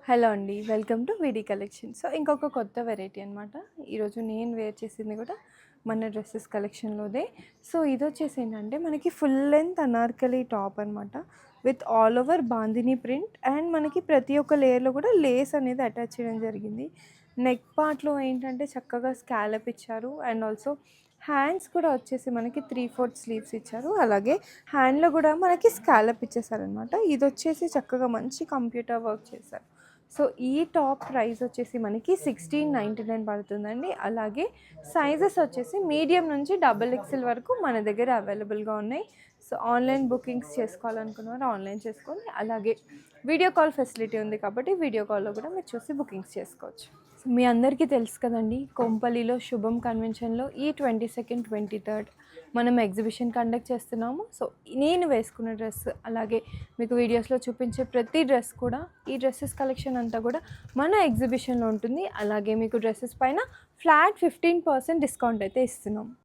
Hello అండి. Welcome to VD collection. So, ఇంకొక కొత్త వెరైటీ అనమాట. ఈరోజు నేను వేర్ చేసింది కూడా మన డ్రెస్సెస్ కలెక్షన్‌లోదే. సో, ఇదొచ్చేసి ఏంటంటే మనకి ఫుల్ లెంత్ అనార్కలి టాప్ అనమాట. With all over bandhani print and మనకి ప్రతి ఒక్క లేయర్‌లో కూడా లేస్ అనేది అటాచ్ చేయడం జరిగింది. నెక్ పార్ట్‌లో ఏంటంటే చక్కగా స్కాలప్ ఇచ్చారు. అండ్ ఆల్సో హ్యాండ్స్ కూడా వచ్చేసి మనకి 3/4 స్లీవ్స్ ఇచ్చారు. అలాగే హ్యాండ్‌లో కూడా మనకి స్కాలప్ ఇచ్చేసారనమాట. ఇదొచ్చేసి చక్కగా మంచి కంప్యూటర్ వర్క్ చేశారు. సో ఈ టాప్ ప్రైస్ వచ్చేసి మనకి 1699 పడుతుందండి. అలాగే సైజెస్ వచ్చేసి మీడియం నుంచి XXL వరకు మన దగ్గర అవైలబుల్గా ఉన్నాయి. సో ఆన్లైన్ బుకింగ్స్ చేసుకోవాలనుకున్నవారు ఆన్లైన్ చేసుకోండి. అలాగే వీడియో కాల్ ఫెసిలిటీ ఉంది కాబట్టి వీడియో కాల్లో కూడా మీరు చూసి బుకింగ్స్ చేసుకోవచ్చు. సో మీ అందరికీ తెలుసు కదండి, కొంపల్లిలో శుభం కన్వెన్షన్లో ఈ 22nd 23rd మనం ఎగ్జిబిషన్ కండక్ట్ చేస్తున్నాము. సో నేను వేసుకున్న డ్రెస్ అలాగే మీకు వీడియోస్లో చూపించే ప్రతి డ్రెస్ కూడా, ఈ డ్రెస్సెస్ కలెక్షన్ అంతా కూడా మన ఎగ్జిబిషన్లో ఉంటుంది. అలాగే మీకు డ్రెస్సెస్ పైన ఫ్లాట్ 15% డిస్కౌంట్ అయితే ఇస్తున్నాం.